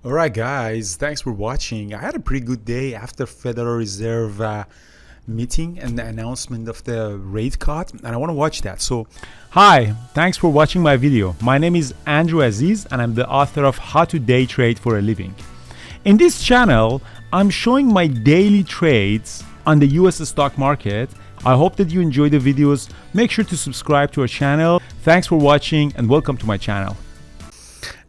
All right, guys, thanks for watching. I had a pretty good day after Federal Reserve meeting and the announcement of the rate cut, and I want to watch that. So, hi, thanks for watching my video. My name is Andrew Aziz, and I'm the author of How to Day Trade for a Living. In this channel, I'm showing my daily trades on the US stock market. I hope that you enjoy the videos. Make sure to subscribe to our channel. Thanks for watching, and welcome to my channel.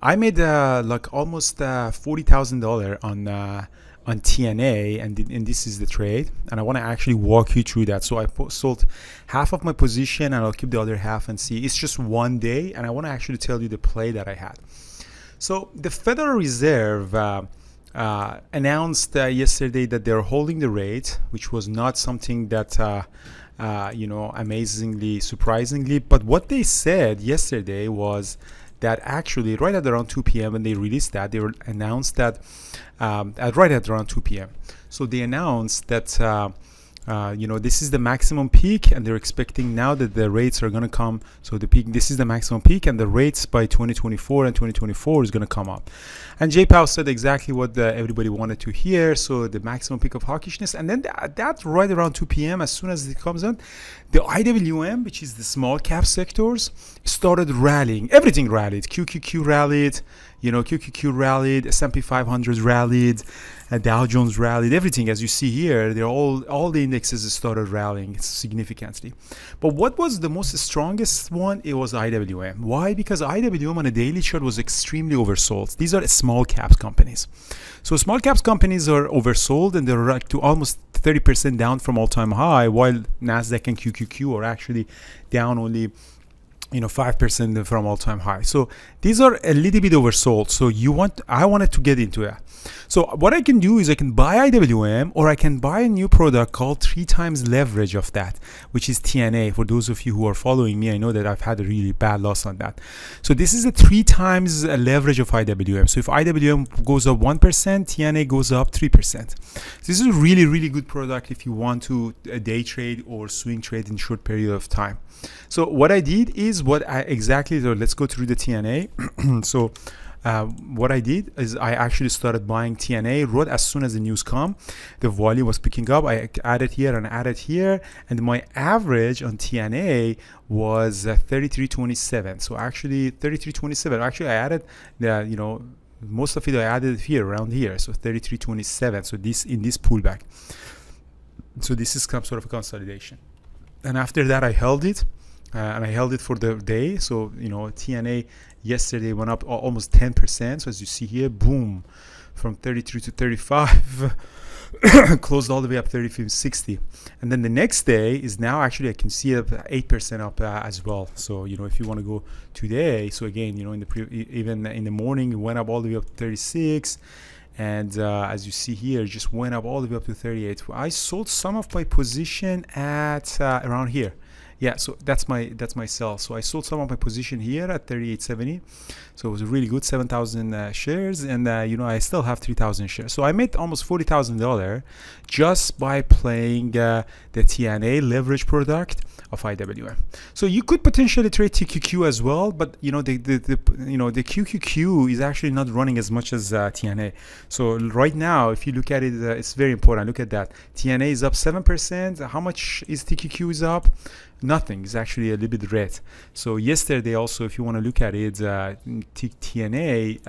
I made like almost $40,000 on TNA, and this is the trade, and I want to actually walk you through that. So I sold half of my position, and I'll keep the other half and see. It's just one day, and I want to actually tell you the play that I had. So the Federal Reserve announced yesterday that they're holding the rate, which was not something that amazingly, surprisingly. But what they said yesterday was that actually right at around 2 p.m. when they released that, they announced that right at around 2 p.m. So they announced that this is the maximum peak, and they're expecting now that the rates are going to come. So the peak, this is the maximum peak, and the rates by 2024 and 2024 is going to come up. And Jay Powell said exactly what everybody wanted to hear. So the maximum peak of hawkishness, and then that right around 2 p.m. as soon as it comes on, the IWM, which is the small cap sectors, started rallying. Everything rallied. QQQ rallied. QQQ rallied. S&P 500 rallied. Dow Jones rallied. Everything, as you see here, they're all the indexes started rallying significantly. But what was the most strongest one? It was IWM. Why? Because IWM on a daily chart was extremely oversold. These are small caps companies. So small caps companies are oversold, and they're like to almost 30% down from all-time high, while Nasdaq and QQQ are actually down only 5% from all-time high. So these are a little bit oversold. So I wanted to get into that. So what I can do is I can buy IWM, or I can buy a new product called 3 times leverage of that, which is TNA. For those of you who are following me, I know that I've had a really bad loss on that. So this is a 3 times leverage of IWM. So if IWM goes up 1%, TNA goes up 3%. This is a really, really good product if you want to day trade or swing trade in short period of time. So what I did is let's go through the TNA. So what I did is I actually started buying TNA right as soon as the news come. The volume was picking up. I added here and added here, and my average on TNA was 33.27. So actually 33.27. Actually, I added most of it I added here around here. So 33.27. So this in this pullback. So this is some sort of a consolidation. And after that, I held it, and I held it for the day. So TNA yesterday went up almost 10%. So as you see here, boom, from 33 to 35, closed all the way up 35.60. And then the next day is now actually I can see it 8% up as well. So if you want to go today, so again even in the morning it went up all the way up to 36. And as you see here, it just went up all the way up to 38. I sold some of my position at around here. Yeah, so that's my sell. So I sold some of my position here at 38.70. So it was really good, 7,000 shares, and I still have 3,000 shares. So I made almost $40,000 just by playing the TNA leverage product of IWM. So you could potentially trade TQQ as well, but the QQQ is actually not running as much as TNA. So right now, if you look at it, it's very important. Look at that. TNA is up 7%. How much is TQQ is up? Nothing. It's actually a little bit red. So yesterday also, if you want to look at it, TNA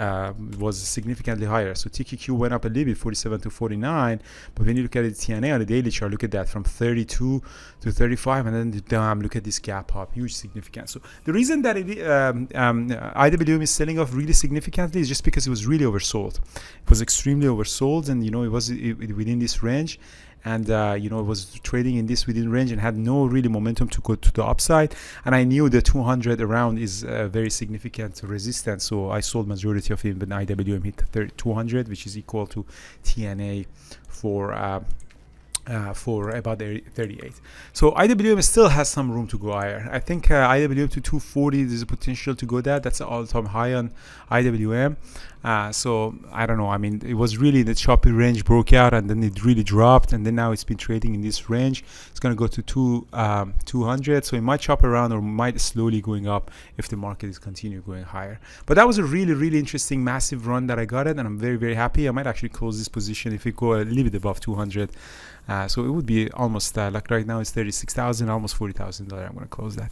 was significantly higher. So TQQ went up a little bit, 47 to 49. But when you look at it, TNA on the daily chart, look at that, from 32 to 35, and then look at this gap up, huge significance. So the reason that IWM is selling off really significantly is just because it was really oversold. It was extremely oversold, and it was within this range. And it was trading in this within range and had no really momentum to go to the upside. And I knew the 200 around is a very significant resistance, so I sold majority of it when IWM hit 200, which is equal to TNA for about 38. So IWM still has some room to go higher. I think IWM to 240, there's a potential to go there. That's an all-time high on IWM. So I don't know. I mean, it was really the choppy range, broke out, and then it really dropped, and then now it's been trading in this range. It's going to go to 200, so it might chop around or might slowly going up if the market is continue going higher. But that was a really interesting massive run that I got it, and I'm very happy. I might actually close this position if it go a little bit above 200. So it would be almost like right now it's 36,000, almost $40,000. I'm going to close that.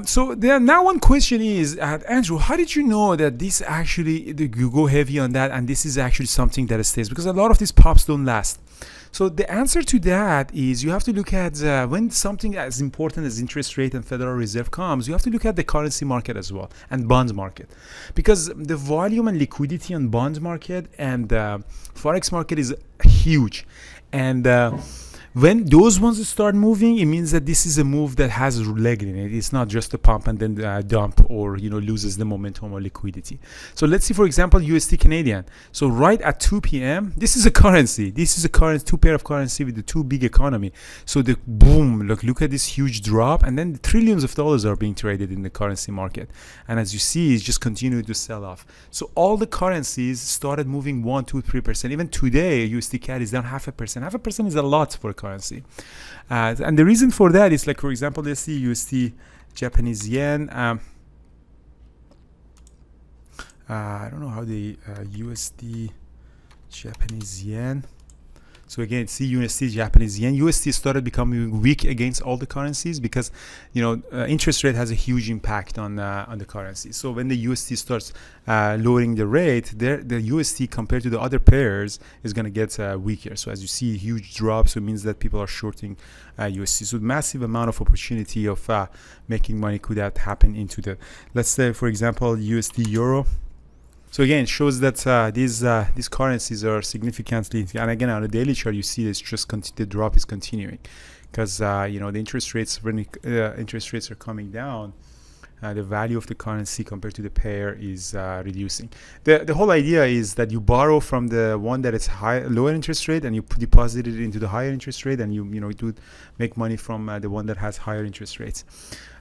So there now one question is, Andrew, how did you know that this actually you go heavy on that and this is actually something that stays? Because a lot of these pops don't last. So the answer to that is you have to look at when something as important as interest rate and Federal Reserve comes, you have to look at the currency market as well and bonds market, because the volume and liquidity on bonds market and forex market is huge. And when those ones start moving, it means that this is a move that has a leg in it. It's not just a pump and then dump, or loses the momentum or liquidity. So let's see, for example, USD Canadian. So right at 2 p.m., this is a currency. This is a currency, two pair of currency with the two big economy. So the boom, look at this huge drop, and then the trillions of dollars are being traded in the currency market. And as you see, it's just continuing to sell off. So all the currencies started moving 1, 2, 3%. Even today, USD CAD is down 0.5%. 0.5% is a lot for a currency. And the reason for that is, like, for example, let's see USD Japanese yen. I don't know how the USD Japanese yen. So again, see USD Japanese yen. USD started becoming weak against all the currencies because interest rate has a huge impact on the currency. So when the USD starts lowering the rate, the USD compared to the other pairs is going to get weaker. So as you see, huge drop. So it means that people are shorting USD. So massive amount of opportunity of making money could that happen into the, let's say, for example, USD Euro. So again, it shows that these currencies are significantly, and again on the daily chart you see it's just the drop is continuing, because the interest rates, when interest rates are coming down, the value of the currency compared to the pair is reducing. The whole idea is that you borrow from the one that is lower interest rate and you deposit it into the higher interest rate, and you do make money from the one that has higher interest rates.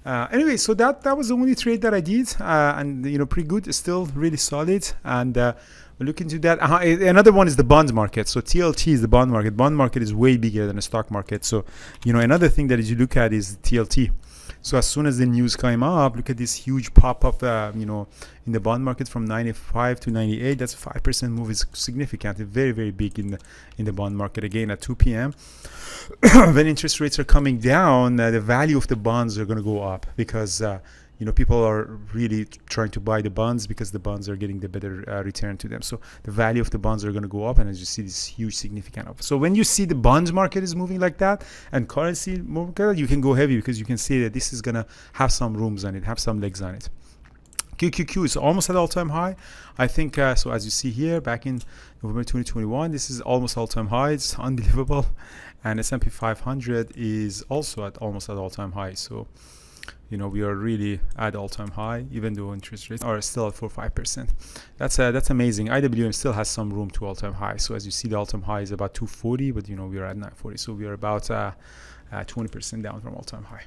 Anyway, so that was the only trade that I did, and pretty good, still really solid. And we'll look into that. Another one is the bonds market. So TLT is the bond market. Bond market is way bigger than the stock market. So another thing that you look at is TLT. So as soon as the news came up, look at this huge pop-up, in the bond market from 95 to 98. That's a 5% move. Is significant, very big in the bond market. Again, at 2 p.m. when interest rates are coming down, the value of the bonds are going to go up, because people are really trying to buy the bonds because the bonds are getting the better return to them. So the value of the bonds are going to go up, and as you see, this huge significant up. So when you see the bonds market is moving like that and currency market, you can go heavy, because you can see that this is going to have some rooms on it, have some legs on it. QQQ is almost at all-time high, I think. So as you see here, back in November 2021, this is almost all-time high. It's unbelievable. And S&P 500 is also almost at all-time high. So we are really at all-time high, even though interest rates are still at 4-5%. That's amazing. IWM still has some room to all-time high. So as you see, the all-time high is about 240, but we are at 940. So we are about 20% down from all-time high.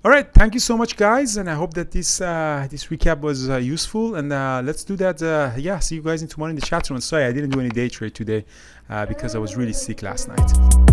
All right, thank you so much, guys, and I hope that this recap was useful. And let's do that. See you guys tomorrow in the chat room. Sorry, I didn't do any day trade today because I was really sick last night.